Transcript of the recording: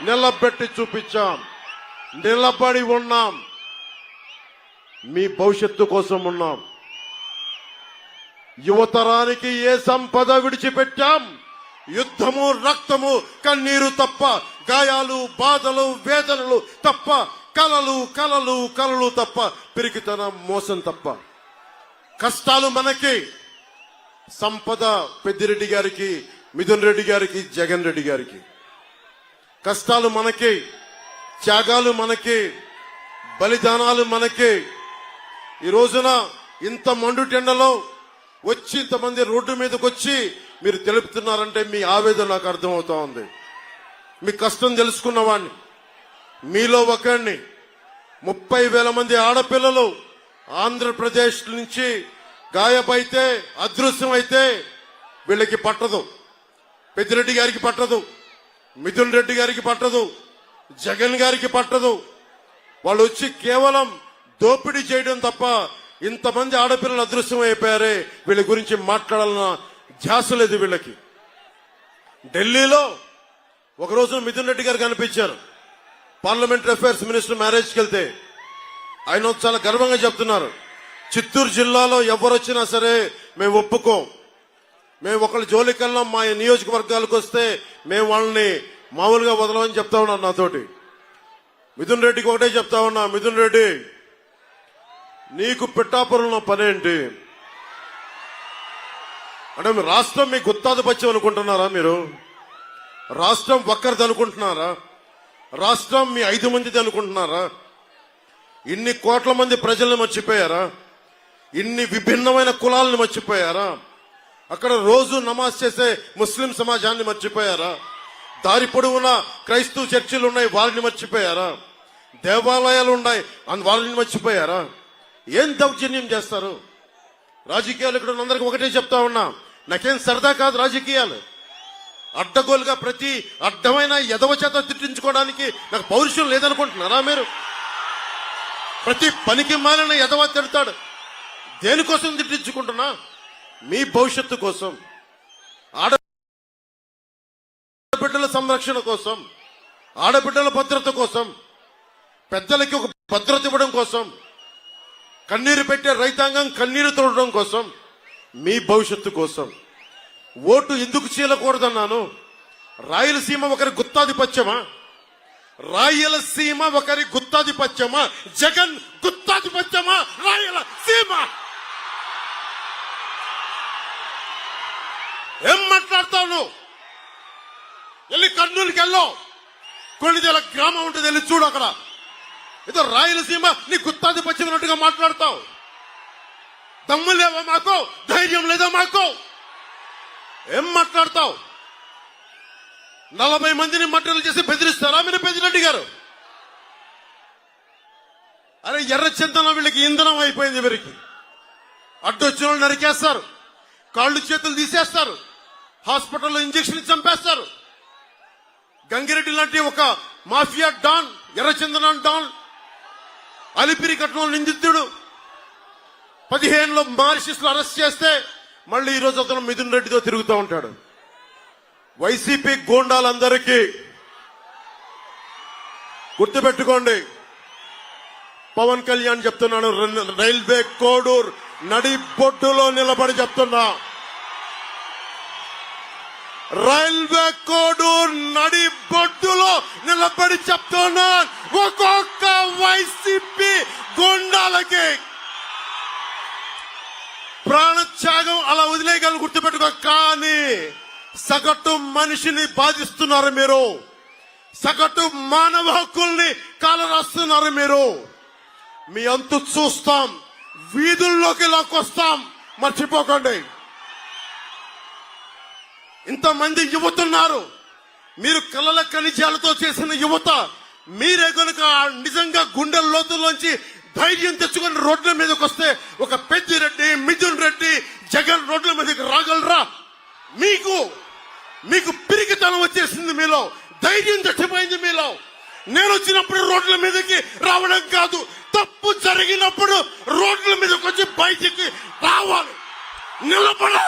నిలబెట్టి చూపించాం, నిలబడి ఉన్నాం, మీ భవిష్యత్తు కోసం ఉన్నాం. యువతరానికి ఏ సంపద విడిచిపెట్టాం? యుద్ధము, రక్తము, కన్నీరు తప్ప, గాయాలు, బాధలు, వేదనలు తప్ప, కలలు కలలు కలలు తప్ప, పిరికితనం, మోసం తప్ప. కష్టాలు మనకి, సంపద పెద్దిరెడ్డి గారికి, మిథున్ రెడ్డి గారికి, జగన్ రెడ్డి గారికి. కష్టాలు మనకి, త్యాగాలు మనకి, బలిదానాలు మనకి. ఈ రోజున ఇంత మండుటెండలో వచ్చి ఇంతమంది రోడ్డు మీదకి వచ్చి మీరు తెలుపుతున్నారంటే మీ ఆవేదన నాకు అర్థమవుతా ఉంది. మీ కష్టం తెలుసుకున్నవాడిని, మీలో ఒకరిని. 30,000 మంది ఆడపిల్లలు ఆంధ్రప్రదేశ్ నుంచి గాయపైతే, అదృశ్యమైతే వీళ్ళకి పట్టదు. పెద్దిరెడ్డి గారికి పట్టదు, మిథున్ రెడ్డి గారికి పట్టదు, జగన్ గారికి పట్టదు. వాళ్ళు వచ్చి కేవలం దోపిడీ చేయడం తప్ప ఇంతమంది ఆడపిల్లలు అదృశ్యం అయిపోయారే, వీళ్ళ గురించి మాట్లాడాలన్న ధ్యాస లేదు వీళ్ళకి. ఢిల్లీలో ఒక రోజు మిథున్ రెడ్డి గారు కనిపించారు. పార్లమెంటరీ అఫైర్స్ మినిస్టర్ మ్యారేజ్కి వెళ్తే ఆయన చాలా గర్వంగా చెప్తున్నారు, చిత్తూరు జిల్లాలో ఎవరు వచ్చినా సరే మేము ఒప్పుకోం, మేము ఒకళ్ళ జోలికల్లా మా నియోజకవర్గాలకు వస్తే మేము వాళ్ళని మామూలుగా వదలమని చెప్తా ఉన్నారు నాతోటి. మిథున్ రెడ్డికి ఒకటే చెప్తా ఉన్నా, మిథున్ రెడ్డి నీకు పిఠాపురంలో పనేంటి అంటే, రాష్ట్రం మీ గుత్తాధిపత్యం అనుకుంటున్నారా? మీరు రాష్ట్రం ఒక్కరిది అనుకుంటున్నారా? రాష్ట్రం మీ 5 మందిది అనుకుంటున్నారా? ఇన్ని కోట్ల మంది ప్రజల్ని మర్చిపోయారా? ఇన్ని విభిన్నమైన కులాలను మర్చిపోయారా? అక్కడ రోజు నమాజ్ చేసే ముస్లిం సమాజాన్ని మర్చిపోయారా? దారి పొడవునా క్రైస్తవ చర్చిలు ఉన్నాయి, వారిని మర్చిపోయారా? దేవాలయాలు ఉన్నాయి, వారిని మర్చిపోయారా? ఏం దౌర్జన్యం చేస్తారు? రాజకీయాలు ఇక్కడ అందరికీ ఒకటే చెప్తా ఉన్నా, నాకేం సరదా కాదు రాజకీయాలు. అడ్డగోలుగా ప్రతి అడ్డమైన ఎదవ చేత తిట్టించుకోవడానికి నాకు పౌరుషం లేదనుకుంటున్నారా మీరు? ప్రతి పనికి మాలిన ఎదవ తిడతాడు. దేనికోసం తిట్టించుకుంటున్నా? మీ భవిష్యత్తు కోసం, ఆడబిడ్డల సంరక్షణ కోసం, ఆడబిడ్డల భద్రత కోసం, పెద్దలకి ఒక భద్రత ఇవ్వడం కోసం, కన్నీరు పెట్టే రైతాంగం కన్నీరు తోడడం కోసం, మీ భవిష్యత్తు కోసం. ఓటు ఎందుకు చీలకూడదన్నాను? రాయలసీమ ఒకరి గుత్తాధిపత్యమా? రాయలసీమ ఒకరి గుత్తాధిపత్యమా? జగన్ గుత్తాధిపత్యమా? రాయలసీమ ఏం మాట్లాడతావు నువ్వు? వెళ్ళి కర్నూలుకి వెళ్ళో, కొన్నిదేల గ్రామం ఉంటుంది, వెళ్ళి చూడు. అక్కడ ఏదో రాయలసీమ నీ గుత్తాధిపత్యం అన్నట్టుగా మాట్లాడతావు. దమ్ము లేవా మాకు? ధైర్యం లేదా మాకు? ఏం మాట్లాడతావు? 40 మందిని మట్టలు చేసి బెదిరిస్తారా మీరు? పెద్దిరెడ్డి గారు, అరే ఎర్రచందనం వీళ్ళకి ఇంధనం అయిపోయింది. వీరికి అడ్డొచ్చిన వాళ్ళు నరికేస్తారు, కాళ్ళు చేతులు తీసేస్తారు, హాస్పిటల్లో ఇంజక్షన్ చంపేస్తారు. గంగిరెడ్డి లాంటి ఒక మాఫియా డాన్, ఎర్రచందనం డాన్, అలిపిరి కట్నంలో నిందితుడు 15లో మారిషస్ లో అరెస్ట్ చేస్తే మళ్ళీ ఈ రోజు అతను మిథున్ రెడ్డితో తిరుగుతూ ఉంటాడు. వైసీపీ గూండాలందరికీ గుర్తుపెట్టుకోండి, పవన్ కళ్యాణ్ చెప్తున్నాను, రైల్వే కోడూర్ నడి బొడ్డులో నిలబడి చెప్తున్నా, రైల్వే కోడూర్ నడి బొడ్డులో నిలబడి చెప్తున్నా, ఒక్కొక్క వైసీపీ గుండాలకి ప్రాణత్యాగం అలా వదిలేయగలను, గుర్తుపెట్టుకో. కానీ సగటు మనిషిని బాధిస్తున్నారు మీరు, సగటు మానవ హక్కుల్ని కాలరాస్తున్నారు మీరు. మీ అంతు చూస్తాం, వీధుల్లోకి లాక్కొస్తాం, మర్చిపోకండి. ఇంతమంది యువతున్నారు, మీరు కలల ఖనిజాలతో చేసిన యువత. మీరే కనుక నిజంగా గుండెల లోతుల్లోంచి ధైర్యం తెచ్చుకొని రోడ్ల మీదకి వస్తే ఒక పెద్దిరెడ్డి, మిథున్ రెడ్డి, జగన్ రోడ్ల మీదకి రాగలరా? మీకు పిరికితనం వచ్చేసింది మీలో, ధైర్యం చచ్చిపోయింది మీలో. నేను వచ్చినప్పుడు రోడ్ల మీదకి రావడం కాదు, తప్పు జరిగినప్పుడు రోడ్ల మీదకి వచ్చి బయటికి రావాలి, నిలబడాలి.